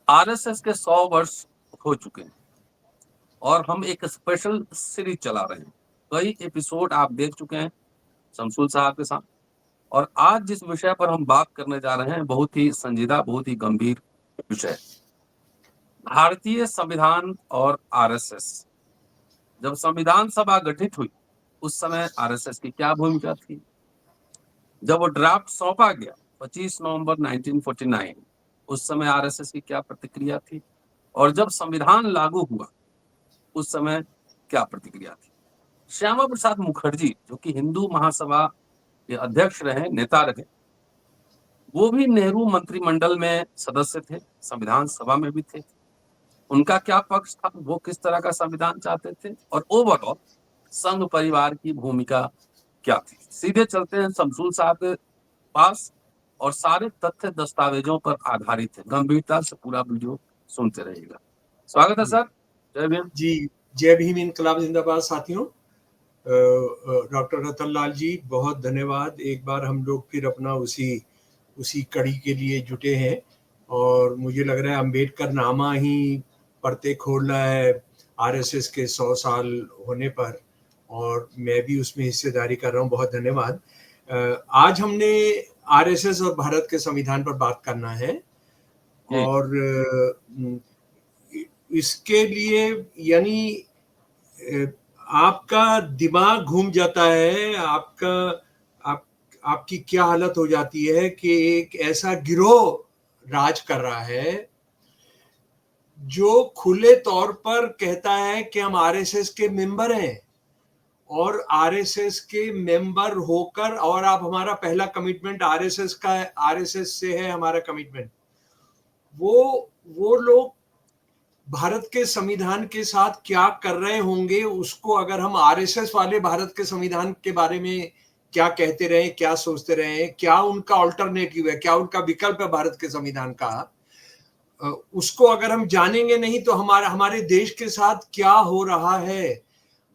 RSS के 100 वर्ष हो चुके हैं और हम एक स्पेशल सीरीज चला रहे हैं। कई एपिसोड आप देख चुके हैं शमसुल साहब के साथ। और आज जिस विषय पर हम बात करने जा रहे हैं बहुत ही संजीदा, बहुत ही गंभीर विषय, भारतीय संविधान और आरएसएस। जब संविधान सभा गठित हुई उस समय आरएसएस की क्या भूमिका थी? जब वो ड्राफ्ट सौंपा गया 25 नवंबर 1949, उस समय आरएसएस की क्या प्रतिक्रिया थी? और जब संविधान लागू हुआ उस समय क्या प्रतिक्रिया थी? श्यामा प्रसाद मुखर्जी, जो कि हिंदू महासभा के अध्यक्ष रहे, नेता रहे, वो भी नेहरू मंत्रिमंडल में सदस्य थे, संविधान सभा में भी थे। उनका क्या पक्ष था? वो किस तरह का संविधान चाहते थे? और ओवरऑल संघ परिवार की भूमिका क्या थी? सीधे चलते हैं शमसुल साहब के पास और सारे तथ्य दस्तावेजों पर आधारित है। गंभीरता से पूरा वीडियो सुनते रहिएगा। स्वागत है सर। जय भीम जी। जय भीम, इनकलाब जिंदाबाद। साथियों, डॉक्टर रतन लाल जी, बहुत धन्यवाद। एक बार हम लोग फिर अपना उसी कड़ी के लिए जुटे हैं और मुझे लग रहा है अंबेडकर नामा ही पढ़ते खोल रहा है आरएसएस के 100 साल होने पर, और मैं भी उसमें हिस्सेदारी कर रहा हूँ। बहुत धन्यवाद। आज हमने आरएसएस और भारत के संविधान पर बात करना है और इसके लिए यानी आपका दिमाग घूम जाता है, आपकी क्या हालत हो जाती है कि एक ऐसा गिरोह राज कर रहा है जो खुले तौर पर कहता है कि हम आरएसएस के मेंबर हैं और आरएसएस के मेंबर होकर, और आप हमारा पहला कमिटमेंट आरएसएस से है हमारा कमिटमेंट। वो लोग भारत के संविधान के साथ क्या कर रहे होंगे उसको, अगर हम आरएसएस वाले भारत के संविधान के बारे में क्या कहते रहे, क्या सोचते रहे, क्या उनका अल्टरनेटिव है, क्या उनका विकल्प है भारत के संविधान का, उसको अगर हम जानेंगे नहीं तो हमारे देश के साथ क्या हो रहा है,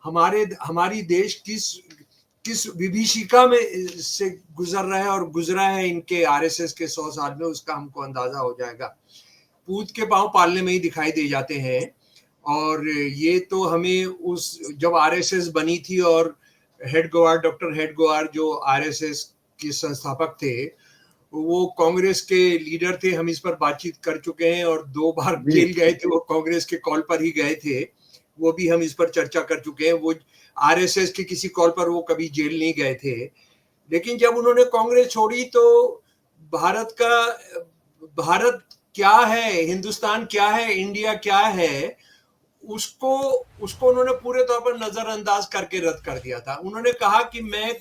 हमारी देश किस विभीषिका में से गुजर रहा है और गुजरा है इनके आरएसएस के 100 साल में, उसका हमको अंदाजा हो जाएगा। पूत के पांव पालने में ही दिखाई दे जाते हैं। और ये तो हमें जब आरएसएस बनी थी और डॉक्टर हेडगेवार जो आरएसएस के संस्थापक थे, वो कांग्रेस के लीडर थे। हम इस पर बातचीत कर चुके हैं और 2 बार जेल गए थे, वो कांग्रेस के कॉल पर ही गए थे, वो भी हम इस पर चर्चा कर चुके हैं। वो आरएसएस के किसी कॉल पर वो कभी जेल नहीं गए थे। लेकिन जब उन्होंने कांग्रेस छोड़ी तो भारत क्या है, हिंदुस्तान क्या है, इंडिया क्या है, उसको उन्होंने पूरे तौर पर नजरअंदाज करके रद्द कर दिया था। उन्होंने कहा कि मैं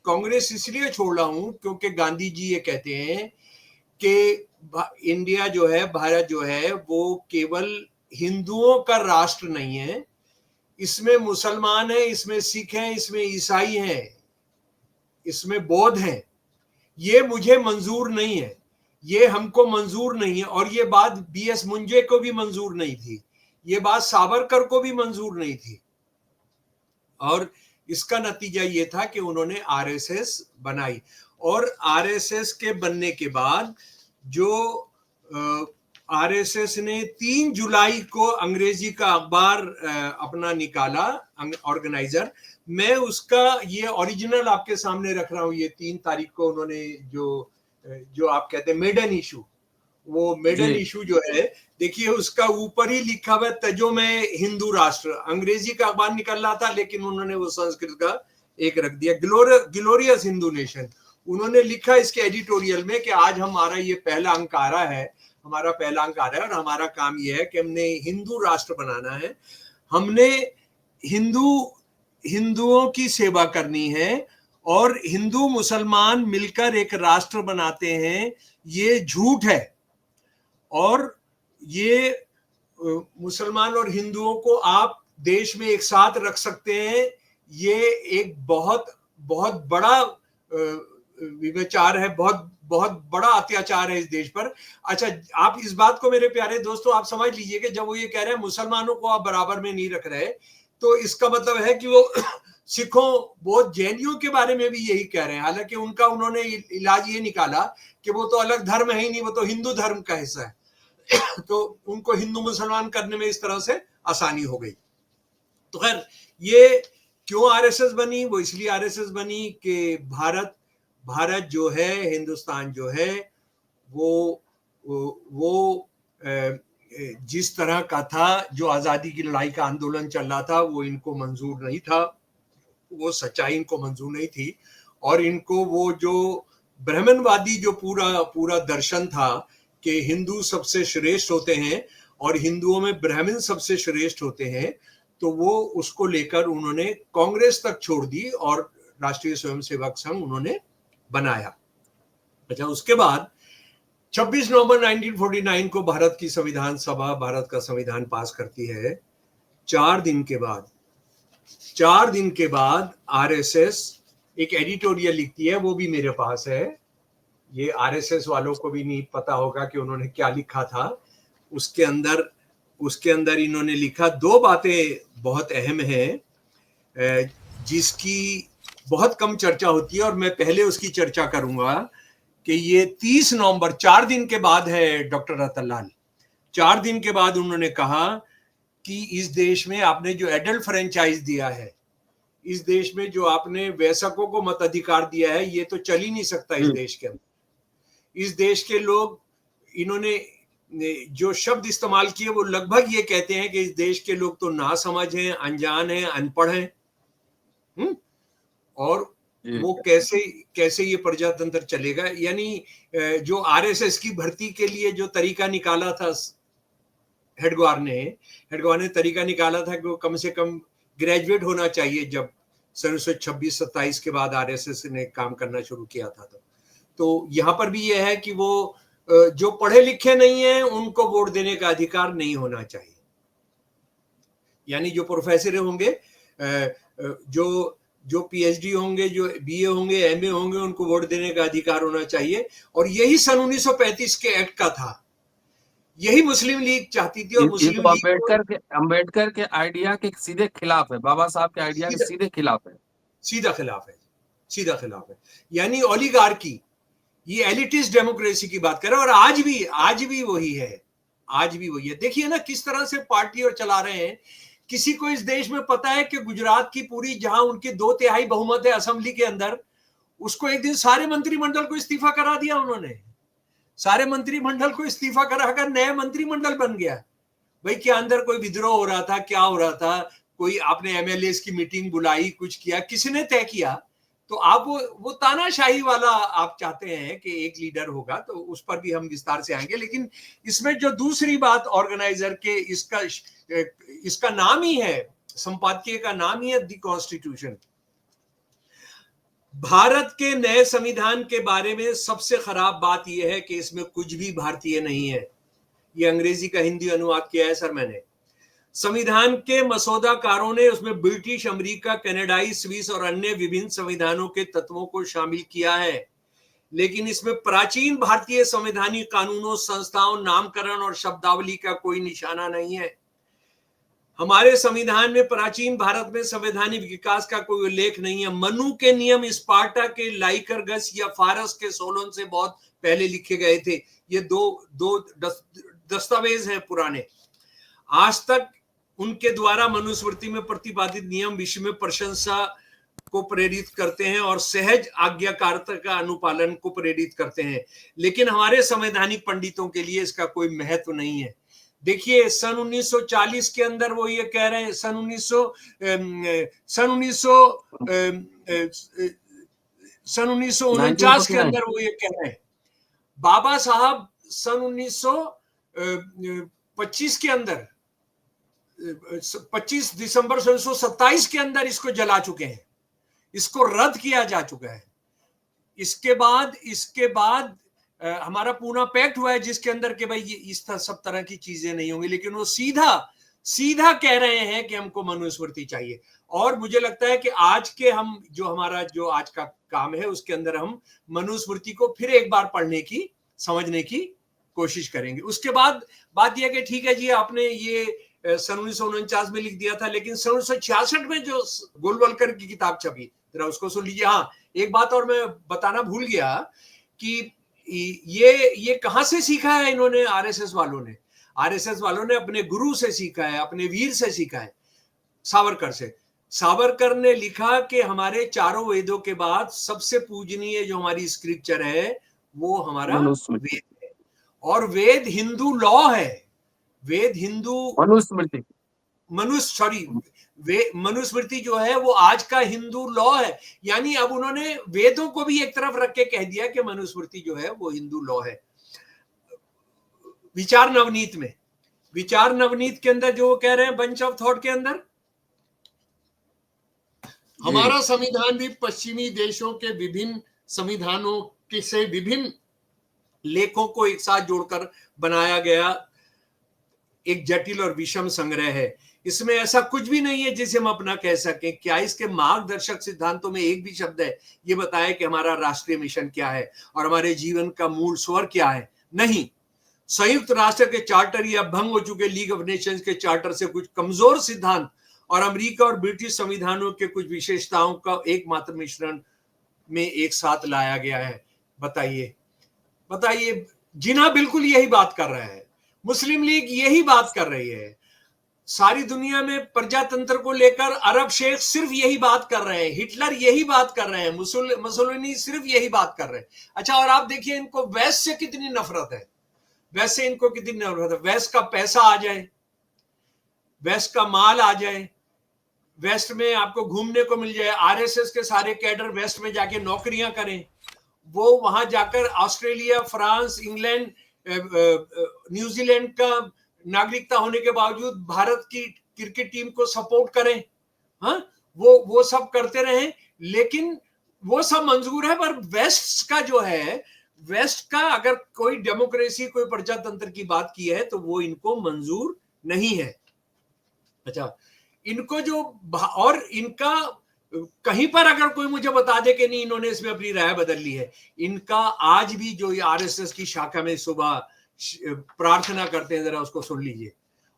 कांग्रेस इसलिए छोड़ रहा हूं क्योंकि गांधी जी ये कहते हैं कि इंडिया जो है, भारत जो है, वो केवल हिंदुओं का राष्ट्र नहीं है, इसमें मुसलमान है, इसमें सिख हैं, इसमें ईसाई हैं, इसमें बौद्ध हैं। ये मुझे मंजूर नहीं है, ये हमको मंजूर नहीं है। और ये बात बीएस मुंजे को भी मंजूर नहीं थी, ये बात सावरकर को भी मंजूर नहीं थी। और इसका नतीजा ये था कि उन्होंने आरएसएस बनाई। और आरएसएस के बनने के बाद जो आरएसएस ने 3 जुलाई को अंग्रेजी का अखबार अपना निकाला, ऑर्गेनाइजर। मैं उसका ये ओरिजिनल आपके सामने रख रहा हूं। ये 3 तारीख को उन्होंने जो आप कहते हैं मेडन इशू, वो मेडन इशू जो है, देखिए उसका ऊपर ही लिखा हुआ तजो में हिंदू राष्ट्र। अंग्रेजी का अखबार निकल रहा था लेकिन उन्होंने वो संस्कृत का एक रख दिया, ग्लोरियस हिंदू नेशन। उन्होंने लिखा इसके एडिटोरियल में कि आज हमारा ये पहला अंक आ रहा है, और हमारा काम ये है कि हमने हिंदू राष्ट्र बनाना है, हमने हिंदुओं की सेवा करनी है और हिंदू मुसलमान मिलकर एक राष्ट्र बनाते हैं। ये झूठ है और ये मुसलमान और हिंदुओं को आप देश में एक साथ रख सकते हैं, ये एक बहुत बहुत बड़ा विचार है, बहुत बड़ा अत्याचार है इस देश पर। अच्छा, आप इस बात को मेरे प्यारे दोस्तों आप समझ लीजिए कि जब वो ये कह रहे हैं मुसलमानों को आप बराबर में नहीं रख रहे, तो इसका मतलब है कि वो सिखों, बौद्ध, जैनियों के बारे में भी यही कह रहे हैं। हालांकि उन्होंने इलाज ये निकाला कि वो तो अलग धर्म है ही नहीं, वो तो हिंदू धर्म का हिस्सा है। तो उनको हिंदू मुसलमान करने में इस तरह से आसानी हो गई। तो खैर ये क्यों आरएसएस बनी? वो इसलिए आरएसएस बनी कि भारत जो है, हिंदुस्तान जो है, वो जिस तरह का था, जो आजादी की लड़ाई का आंदोलन चल रहा था, वो इनको मंजूर नहीं था, वो सच्चाई इनको मंजूर नहीं थी। और इनको वो जो ब्राह्मणवादी जो पूरा दर्शन था कि हिंदू सबसे श्रेष्ठ होते हैं और हिंदुओं में ब्राह्मण सबसे श्रेष्ठ होते हैं, तो वो उसको लेकर उन्होंने कांग्रेस तक छोड़ दी और राष्ट्रीय स्वयंसेवक संघ उन्होंने बनाया। अच्छा, उसके बाद 26 नवंबर 1949 को भारत की संविधान सभा भारत का संविधान पास करती है। 4 दिन के बाद आरएसएस एक एडिटोरियल लिखती है, वो भी मेरे पास है। ये आरएसएस वालों को भी नहीं पता होगा कि उन्होंने क्या लिखा था। उसके अंदर इन्होंने लिखा, 2 बातें बहुत अहम हैं जिसकी बहुत कम चर्चा होती है और मैं पहले उसकी चर्चा करूंगा कि ये 30 नवंबर 4 दिन के बाद है। डॉक्टर रतनलाल 4 दिन के बाद उन्होंने कहा कि इस देश में आपने जो एडल्ट फ्रेंचाइज दिया है, इस देश में जो आपने वयस्कों को मताधिकार दिया है, ये तो चल ही नहीं सकता इस देश के अंदर। इस देश के लोग, इन्होंने जो शब्द इस्तेमाल किए वो लगभग ये कहते हैं कि इस देश के लोग तो नासमझ हैं, अनजान हैं, अनपढ़ हैं। और वो कैसे ये प्रजातंत्र चलेगा? यानी जो आरएसएस की भर्ती के लिए जो तरीका निकाला था हेडगेवार ने तरीका निकाला था कि वो कम से कम ग्रेजुएट होना चाहिए। जब 1926-27 के बाद आरएसएस ने काम करना शुरू किया था, तो यहाँ पर भी ये है कि वो जो पढ़े लिखे नहीं है उनको वोट देने का अधिकार नहीं होना चाहिए। यानी जो प्रोफेसर होंगे, जो पीएचडी होंगे, जो बीए होंगे, एमए होंगे, उनको वोट देने का अधिकार होना चाहिए। और यही सन 1935 के एक्ट का था, यही मुस्लिम लीग चाहती थी। और मुस्लिम लीग अम्बेडकर के आइडिया के सीधे खिलाफ है, बाबा साहब के आइडिया के सीधे खिलाफ है, सीधा खिलाफ है। यानी ओलिगार्की, ये एलिटिस्ट डेमोक्रेसी की बात कर रहे हैं। और आज भी वही है। देखिए ना किस तरह से पार्टी और चला रहे हैं। किसी को इस देश में पता है कि गुजरात की पूरी, जहां उनके 2/3 बहुमत है असेंबली के अंदर, उसको एक दिन सारे मंत्रिमंडल को इस्तीफा करा दिया उन्होंने। सारे मंत्रिमंडल को इस्तीफा कराकर नया मंत्रिमंडल बन गया। भाई क्या अंदर कोई विद्रोह हो रहा था? क्या हो रहा था? कोई आपने एमएलए की मीटिंग बुलाई, कुछ किया, किसी ने तय किया? तो आप वो तानाशाही वाला आप चाहते हैं कि एक लीडर होगा, तो उस पर भी हम विस्तार से आएंगे। लेकिन इसमें जो दूसरी बात ऑर्गेनाइजर के, इसका नाम ही है, संपादकीय का नाम ही है द कॉन्स्टिट्यूशन। भारत के नए संविधान के बारे में सबसे खराब बात यह है कि इसमें कुछ भी भारतीय नहीं है। ये अंग्रेजी का हिंदी अनुवाद किया है सर मैंने। संविधान के मसौदाकारों ने उसमें ब्रिटिश, अमेरिका, कनाडाई, स्विस और अन्य विभिन्न संविधानों के तत्वों को शामिल किया है, लेकिन इसमें प्राचीन भारतीय संवैधानिक कानूनों, संस्थाओं, नामकरण और शब्दावली का कोई निशाना नहीं है। हमारे संविधान में प्राचीन भारत में संवैधानिक विकास का कोई उल्लेख नहीं है। मनु के नियम स्पार्टा के लाइकरगस या फारस के सोलोन से बहुत पहले लिखे गए थे। ये दो दस्तावेज हैं पुराने। आज तक उनके द्वारा मनुस्मृति में प्रतिपादित नियम विश्व में प्रशंसा को प्रेरित करते हैं और सहज आज्ञाकारिता का अनुपालन को प्रेरित करते हैं, लेकिन हमारे संवैधानिक पंडितों के लिए इसका कोई महत्व नहीं है। देखिए सन 1940 के अंदर वो ये कह रहे हैं, सन 1949 के अंदर वो ये कह रहे हैं। बाबा साहब सन 1925 के अंदर, 25 दिसंबर 1927 के अंदर इसको जला चुके हैं, इसको रद्द किया जा चुका है। इसके बाद हमारा पूना पैक्ट हुआ है जिसके अंदर के भाई ये इस सब तरह की चीजें नहीं होंगी, लेकिन वो सीधा कह रहे हैं कि हमको मनुस्मृति चाहिए। और मुझे लगता है कि आज के हम हमारा जो आज का काम है उसके अंदर हम मनुस्मृति को फिर एक बार पढ़ने की, समझने की कोशिश करेंगे। उसके बाद बात यह कि ठीक है जी, आपने ये सन 1949 में लिख दिया था, लेकिन सन 1966 में जो गोलवलकर की किताब छपी, जरा उसको सुन लीजिए। हाँ, एक बात और मैं बताना भूल गया कि ये कहां से सीखा है इन्होंने? आरएसएस वालों ने अपने गुरु से सीखा है, अपने वीर से सीखा है, सावरकर से। सावरकर ने लिखा कि हमारे चारों वेदों के बाद सबसे पूजनीय जो हमारी स्क्रिप्चर है वो हमारा मनुस्मृति, वेद है, और वेद हिंदू लॉ है। वेद हिंदू मनुस्मृति, मनुस्मृति जो है वो आज का हिंदू लॉ है। यानी अब उन्होंने वेदों को भी एक तरफ रख के कह दिया कि मनुस्मृति जो है वो हिंदू लॉ है। विचार नवनीत के अंदर जो वो कह रहे हैं, बंच ऑफ थॉट के अंदर, हमारा संविधान भी पश्चिमी देशों के विभिन्न संविधानों के से विभिन्न लेखों को एक साथ जोड़कर बनाया गया एक जटिल और विषम संग्रह है। इसमें ऐसा कुछ भी नहीं है जिसे हम अपना कह सकें। क्या इसके मार्गदर्शक सिद्धांतों में एक भी शब्द है ये बताए कि हमारा राष्ट्रीय मिशन क्या है और हमारे जीवन का मूल स्वर क्या है? नहीं। संयुक्त राष्ट्र के चार्टर या भंग हो चुके लीग ऑफ नेशंस के चार्टर से कुछ कमजोर सिद्धांत और अमेरिका और ब्रिटिश संविधानों के कुछ विशेषताओं का एकमात्र मिश्रण में एक साथ लाया गया है। बताइए, जिन्ना बिल्कुल यही बात कर रहा है, मुस्लिम लीग यही बात कर रही है, सारी दुनिया में प्रजातंत्र को लेकर अरब शेख सिर्फ यही बात कर रहे हैं, हिटलर यही बात कर रहे हैं, मुसोलिनी सिर्फ यही बात कर रहे हैं। अच्छा, और आप देखिए इनको वेस्ट से कितनी नफरत है, वेस्ट से इनको कितनी नफरत है। वेस्ट का पैसा आ जाए, वेस्ट का माल आ जाए, वेस्ट में आपको घूमने को मिल जाए, आरएसएस के सारे कैडर वेस्ट में जाके नौकरियां करें, वो वहां जाकर ऑस्ट्रेलिया, फ्रांस, इंग्लैंड, न्यूजीलैंड का नागरिकता होने के बावजूद भारत की क्रिकेट टीम को सपोर्ट करें, हाँ, वो सब करते रहें, लेकिन वो सब मंजूर है। पर वेस्ट का जो है, वेस्ट का अगर कोई डेमोक्रेसी, कोई प्रजातंत्र की बात की है तो वो इनको मंजूर नहीं है। अच्छा, इनको जो, और इनका कहीं पर अगर कोई मुझे बता दे कि नहीं इन्होंने इसमें अपनी राय बदल ली है, इनका आज भी जो आरएसएस की शाखा में सुबह प्रार्थना करते हैं, जरा उसको सुन लीजिए,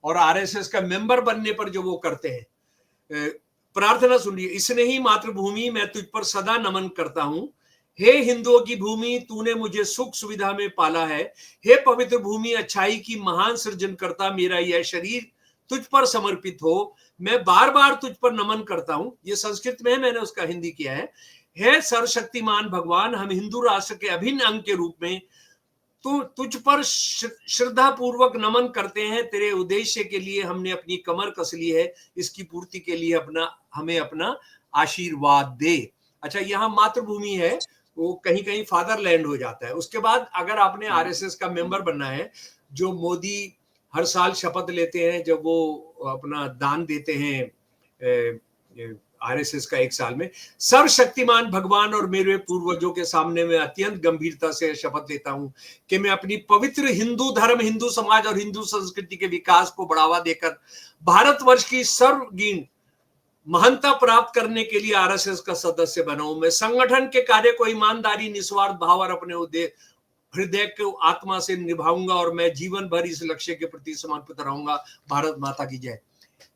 और आरएसएस का मेंबर बनने पर जो वो करते हैं प्रार्थना सुनिए। इसने ही मातृभूमि, मैं तुझ पर सदा नमन करता हूं, हे हिंदुओं की भूमि, तूने मुझे सुख सुविधा में पाला है, हे पवित्र भूमि, अच्छाई की महान सृजन करता, मेरा यह शरीर तुझ पर समर्पित हो, मैं बार बार तुझ पर नमन करता हूं। ये संस्कृत में है, मैंने उसका हिंदी किया है। हे सर्वशक्तिमान भगवान, हम हिंदू राष्ट्र के अभिन्न अंग के रूप में तुझ पर श्रद्धा पूर्वक नमन करते हैं। तेरे उद्देश्य के लिए हमने अपनी कमर कस ली है, इसकी पूर्ति के लिए हमें अपना आशीर्वाद दे। अच्छा, यहाँ मातृभूमि है, वो कहीं कहीं फादरलैंड हो जाता है। उसके बाद अगर आपने आरएसएस का मेंबर बनना है, जो मोदी हर साल शपथ लेते हैं जब वो अपना दान देते हैं आरएसएस का एक साल में, सर्वशक्तिमान भगवान और मेरे पूर्वजों के सामने मैं अत्यंत गंभीरता से शपथ लेता हूं कि मैं अपनी पवित्र हिंदू धर्म, हिंदू समाज और हिंदू संस्कृति के विकास को बढ़ावा देकर भारतवर्ष की सर्वगीण महानता प्राप्त करने के लिए आरएसएस का सदस्य बनाऊं। मैं संगठन के कार्य को ईमानदारी, निस्वार्थ भाव और अपने हृदय को आत्मा से निभाऊंगा और मैं जीवन भर इस लक्ष्य के प्रति समर्पित रहूंगा। भारत माता की जय।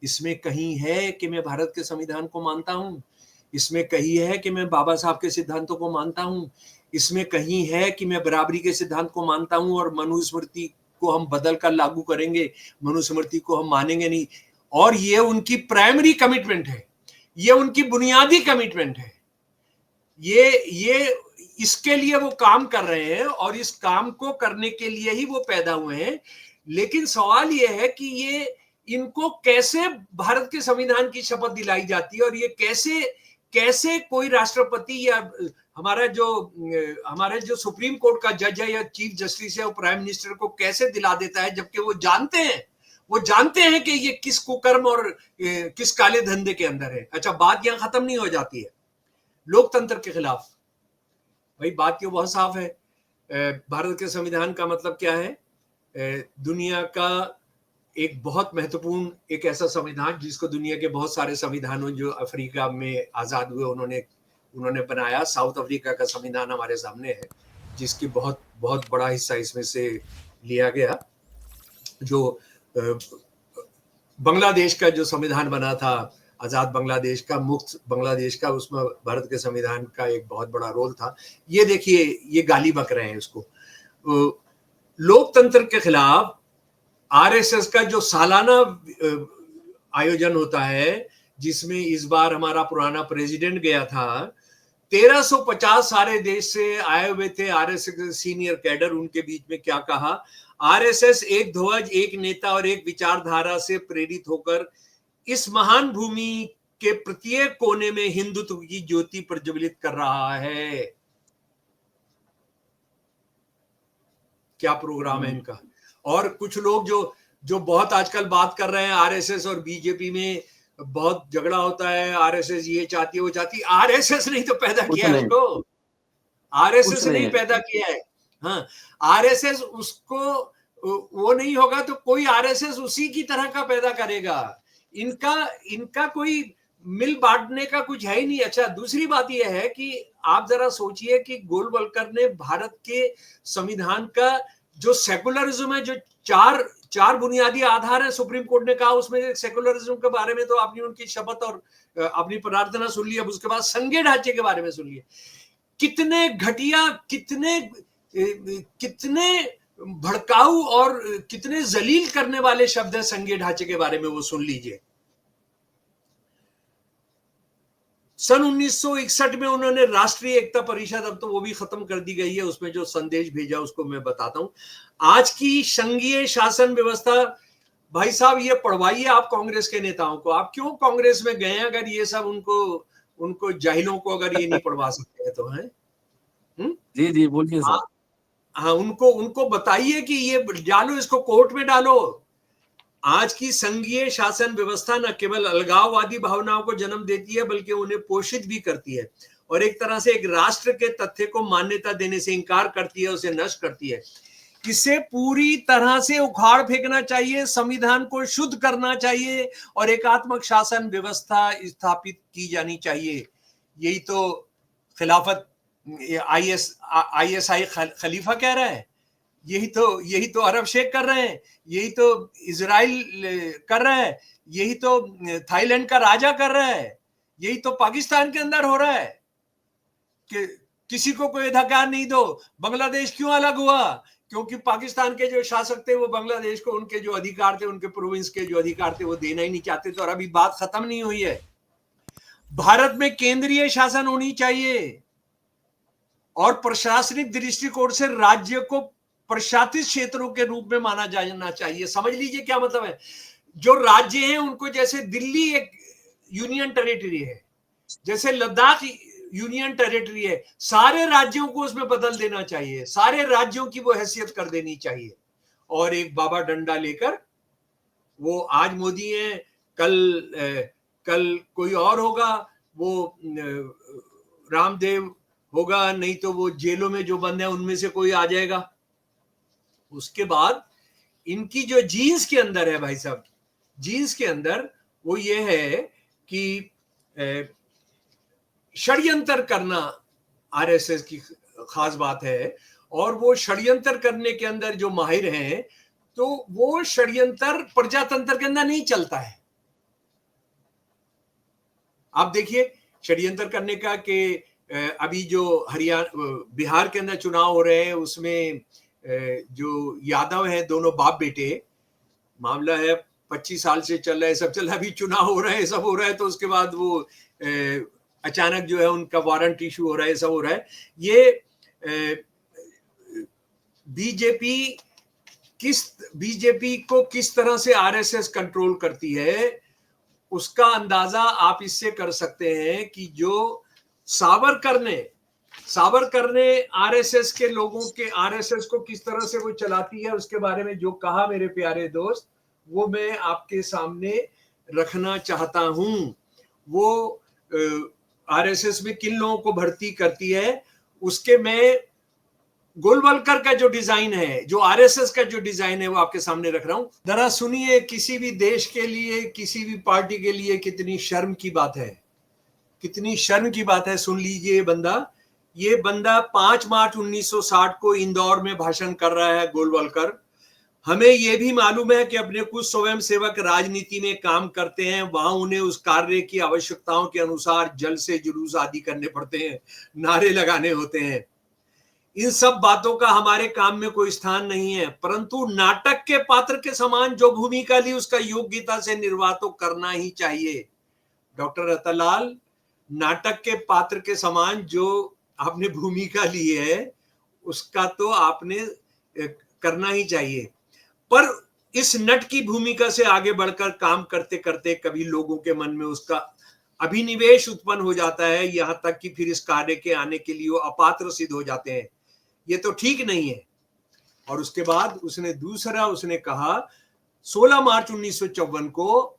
इसमें कहीं है कि मैं भारत के संविधान को मानता हूं, इसमें कहीं है कि मैं बाबा साहब के सिद्धांतों को मानता हूं, इसमें कहीं है कि मैं बराबरी के सिद्धांत को मानता हूं और मनुस्मृति को हम बदल कर लागू करेंगे, मनुस्मृति को हम मानेंगे नहीं। और ये उनकी प्राइमरी कमिटमेंट है, ये उनकी बुनियादी कमिटमेंट है, ये इसके लिए वो काम कर रहे हैं और इस काम को करने के लिए ही वो पैदा हुए हैं। लेकिन सवाल ये है कि ये इनको कैसे भारत के संविधान की शपथ दिलाई जाती है और ये कैसे कोई राष्ट्रपति या हमारे जो सुप्रीम कोर्ट का जज है या चीफ जस्टिस है वो प्राइम मिनिस्टर को कैसे दिला देता है, जबकि वो जानते हैं कि ये किस कुकर्म और किस काले धंधे के अंदर है। अच्छा, बात यहां खत्म नहीं हो जाती है लोकतंत्र के खिलाफ। भाई बात ये बहुत साफ है, भारत के संविधान का मतलब क्या है? दुनिया का एक बहुत महत्वपूर्ण एक ऐसा संविधान जिसको दुनिया के बहुत सारे संविधानों जो अफ्रीका में आजाद हुए उन्होंने बनाया। साउथ अफ्रीका का संविधान हमारे सामने है, जिसकी बहुत बहुत बड़ा हिस्सा इसमें से लिया गया। जो बांग्लादेश का जो संविधान बना था, आजाद बांग्लादेश का, मुक्त बांग्लादेश का, उसमें भारत के संविधान का एक बहुत बड़ा रोल था। ये देखिए, ये गाली बक रहे हैं उसको। लोकतंत्र के खिलाफ आरएसएस का जो सालाना आयोजन होता है, जिसमें इस बार हमारा पुराना प्रेसिडेंट गया था, 1350 सारे देश से आए हुए थे आरएसएस के सीनियर कैडर। उनके बीच में क्या कहा, आरएसएस एक ध्वज, एक नेता और एक विचारधारा से प्रेरित होकर इस महान भूमि के प्रत्येक कोने में हिंदुत्व की ज्योति प्रज्वलित कर रहा है। क्या प्रोग्राम है इनका। और कुछ लोग जो बहुत आजकल बात कर रहे हैं आरएसएस और बीजेपी में बहुत झगड़ा होता है, आरएसएस ये चाहती है वो चाहती है। आरएसएस नहीं तो पैदा किया है उसको, आरएसएस नहीं पैदा किया है। हाँ, आरएसएस उसको वो नहीं होगा तो कोई आरएसएस उसी की तरह का पैदा करेगा। इनका कोई मिल बांटने का कुछ है ही नहीं। अच्छा, दूसरी बात यह है कि आप जरा सोचिए कि गोलवलकर ने भारत के संविधान का जो सेकुलरिज्म है, जो चार बुनियादी आधार है, सुप्रीम कोर्ट ने कहा उसमें सेकुलरिज्म के बारे में तो आपने उनकी शपथ और अपनी प्रार्थना सुन ली। अब उसके बाद संघीय ढांचे के बारे में सुन लिए। कितने घटिया, कितने भड़काऊ और कितने जलील करने वाले शब्द है संघीय ढांचे के बारे में, वो सुन लीजिए। सन 1961 में उन्होंने राष्ट्रीय एकता परिषद, अब तो वो भी खत्म कर दी गई है, उसमें जो संदेश भेजा उसको मैं बताता हूं। आज की संघीय शासन व्यवस्था, भाई साहब ये पढ़वाइए आप कांग्रेस के नेताओं को। आप क्यों कांग्रेस में गए अगर ये सब उनको जाहिलों को अगर ये नहीं पढ़वा सकते हैं तो, है? जी जी बोलिए सर। हाँ, उनको बताइए कि ये डालो, इसको कोर्ट में डालो। आज की संघीय शासन व्यवस्था न केवल अलगाववादी भावनाओं को जन्म देती है बल्कि उन्हें पोषित भी करती है और एक तरह से एक राष्ट्र के तथ्य को मान्यता देने से इंकार करती है, उसे नष्ट करती है। इसे पूरी तरह से उखाड़ फेंकना चाहिए, संविधान को शुद्ध करना चाहिए और एकात्मक शासन व्यवस्था स्थापित की जानी चाहिए। यही तो खिलाफत आईएसआई खलीफा कह रहा है, यही तो अरब शेख कर रहे हैं, यही तो इजराइल कर रहा है, यही तो थाईलैंड का राजा कर रहा है, यही तो पाकिस्तान के अंदर हो रहा है कि किसी को कोई अधिकार नहीं दो। बांग्लादेश क्यों अलग हुआ? क्योंकि पाकिस्तान के जो शासक थे वो बांग्लादेश को उनके जो अधिकार थे, उनके प्रोविंस के जो अधिकार थे वो देना ही नहीं चाहते थे। और अभी बात खत्म नहीं हुई है। भारत में केंद्रीय शासन होनी चाहिए और प्रशासनिक दृष्टिकोण से राज्य को प्रशासित क्षेत्रों के रूप में माना जाना चाहिए। समझ लीजिए क्या मतलब है। जो राज्य हैं उनको, जैसे दिल्ली एक यूनियन टेरिटरी है, जैसे लद्दाख यूनियन टेरिटरी है, सारे राज्यों को उसमें बदल देना चाहिए, सारे राज्यों की वो हैसियत कर देनी चाहिए। और एक बाबा डंडा लेकर, वो आज मोदी है, कल कोई और होगा, वो रामदेव होगा, नहीं तो वो जेलों में जो बंद है उनमें से कोई आ जाएगा। उसके बाद इनकी जो जीन्स के अंदर है भाई साहब, जीन्स के अंदर वो ये है कि षड्यंत्र करना आरएसएस की खास बात है। और वो षड्यंत्र करने के अंदर जो माहिर हैं, तो वो षड्यंत्र प्रजातंत्र के अंदर नहीं चलता है। आप देखिए षड्यंत्र करने का कि अभी जो बिहार के अंदर चुनाव हो रहे हैं, उसमें जो यादव हैं, दोनों बाप बेटे, मामला है 25 साल से चल रहा है, सब चल रहा है, अभी चुनाव हो रहा है, सब हो रहा है, तो उसके बाद वो अचानक जो है उनका वारंट इशू हो रहा है, सब हो रहा है। ये बीजेपी को किस तरह से आरएसएस कंट्रोल करती है, उसका अंदाजा आप इससे कर सकते हैं कि जो सावरकर ने आरएसएस के लोगों के, आरएसएस को किस तरह से वो चलाती है, उसके बारे में जो कहा मेरे प्यारे दोस्त, वो मैं आपके सामने रखना चाहता हूं। वो आरएसएस में किन लोगों को भर्ती करती है, उसके मैं गोलवलकर का जो डिजाइन है, जो आरएसएस का जो डिजाइन है, वो आपके सामने रख रहा हूं। जरा सुनिए, किसी भी देश के लिए, किसी भी पार्टी के लिए कितनी शर्म की बात है, कितनी शर्म की बात है। सुन लीजिए ये बंदा 5 मार्च 1960 को इंदौर में भाषण कर रहा है गोलवलकर। हमें यह भी मालूम है कि अपने कुछ स्वयंसेवक राजनीति में काम करते हैं, वहां उन्हें उस कार्य की आवश्यकताओं के अनुसार जल से जुलूस आदि करने पड़ते हैं, नारे लगाने होते हैं। इन सब बातों का हमारे काम में कोई स्थान नहीं है, परंतु नाटक के पात्र के समान जो भूमिका ली उसका योग्यता से निर्वाह तो करना ही चाहिए। डॉक्टर रतनलाल, नाटक के पात्र के समान जो आपने भूमिका ली है उसका तो आपने करना ही चाहिए, पर इस नट की भूमिका से आगे बढ़कर काम करते करते कभी लोगों के मन में उसका अभिनिवेश उत्पन्न हो जाता है, यहां तक कि फिर इस कार्य के आने के लिए वो अपात्र सिद्ध हो जाते हैं। ये तो ठीक नहीं है। और उसके बाद उसने कहा 16 मार्च 1954 को,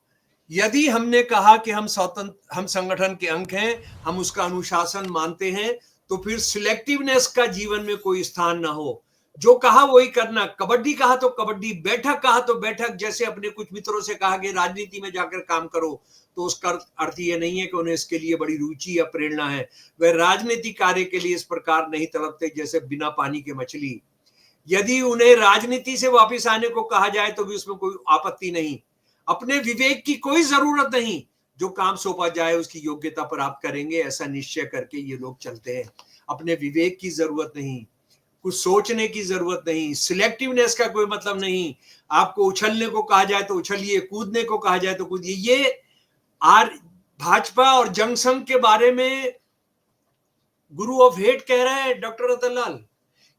यदि हमने कहा कि हम संगठन के अंग हैं, हम उसका अनुशासन मानते हैं, तो फिर सिलेक्टिवनेस का जीवन में कोई स्थान ना हो। जो कहा वही करना, कबड्डी कहा तो कबड्डी, बैठक कहा तो बैठक, जैसे अपने कुछ मित्रों से कहा कि राजनीति में जाकर काम करो, तो उसका अर्थ ये नहीं है कि उन्हें इसके लिए बड़ी रुचि या प्रेरणा है। वह राजनीतिक कार्य के लिए इस प्रकार नहीं तड़पते जैसे बिना पानी के मछली। यदि उन्हें राजनीति से वापस आने को कहा जाए तो भी उसमें कोई आपत्ति नहीं। अपने विवेक की कोई जरूरत नहीं, जो काम सौंपा जाए उसकी योग्यता पर आप करेंगे, ऐसा निश्चय करके ये लोग चलते हैं। अपने विवेक की जरूरत नहीं, कुछ सोचने की जरूरत नहीं, सिलेक्टिवनेस का कोई मतलब नहीं। आपको उछलने को कहा जाए तो उछलिए, कूदने को कहा जाए तो कूदिए। ये भाजपा और जंग संघ के बारे में गुरु ऑफ हेट कह रहा है डॉक्टर रतनलाल।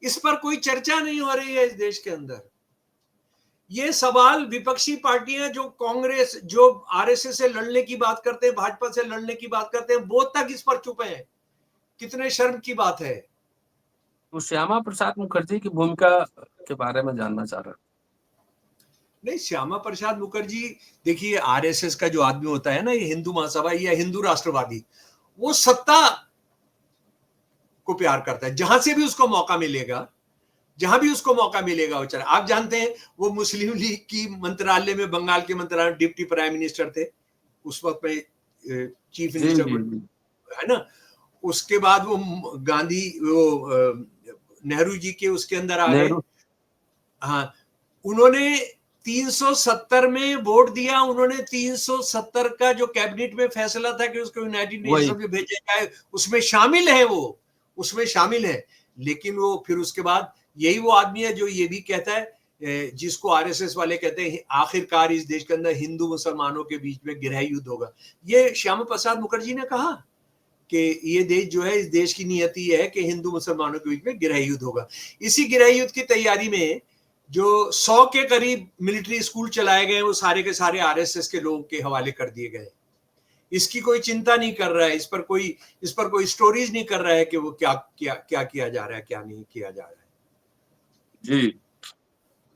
इस पर कोई चर्चा नहीं हो रही है इस देश के अंदर। ये सवाल विपक्षी पार्टियां जो कांग्रेस, जो आरएसएस से लड़ने की बात करते हैं, भाजपा से लड़ने की बात करते हैं, वो तक इस पर चुप हैं। कितने शर्म की बात है। तो श्यामा प्रसाद मुखर्जी की भूमिका के बारे में जानना चाह रहा। नहीं, श्यामा प्रसाद मुखर्जी, देखिए आरएसएस का जो आदमी होता है ना, ये हिंदू महासभा या हिंदू राष्ट्रवादी, वो सत्ता को प्यार करता है। जहां से भी उसको मौका मिलेगा, जहां भी उसको मौका मिलेगा वो चला। आप जानते हैं वो मुस्लिम लीग की मंत्रालय में, बंगाल के मंत्रालय में डिप्टी प्राइम मिनिस्टर थे उस वक्त में, चीफ मिनिस्टर है ना। उसके बाद वो गांधी, वो नेहरू जी के उसके अंदर आ गए। हाँ, उन्होंने 370 में वोट दिया। उन्होंने 370 का जो कैबिनेट में फैसला था कि उसको यूनाइटेड नेशंस में भेजा जाए, उसमें शामिल है, वो उसमें शामिल है। लेकिन वो फिर उसके बाद यही वो आदमी है जो ये भी कहता है, जिसको आरएसएस वाले कहते हैं आखिरकार इस देश के अंदर हिंदू मुसलमानों के बीच में गृह युद्ध होगा। ये श्यामा प्रसाद मुखर्जी ने कहा कि ये देश जो है, इस देश की नियति है कि हिंदू मुसलमानों के बीच में गृह युद्ध होगा। इसी गृह युद्ध की तैयारी में जो 100 के करीब मिलिट्री स्कूल चलाए गए, वो सारे के सारे आरएसएस के लोगों के हवाले कर दिए गए। इसकी कोई चिंता नहीं कर रहा है, इस पर कोई स्टोरीज नहीं कर रहा है कि वो क्या किया जा रहा है, क्या नहीं किया जा रहा है। जी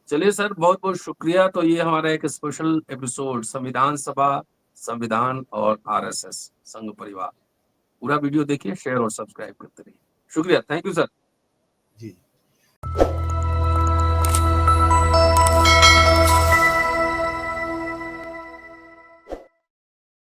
चलिए सर, बहुत बहुत शुक्रिया। तो ये हमारा एक स्पेशल एपिसोड संविधान सभा, संविधान और आरएसएस संघ परिवार। पूरा वीडियो देखिए, शेयर और सब्सक्राइब करते रहिए। शुक्रिया, थैंक यू सर।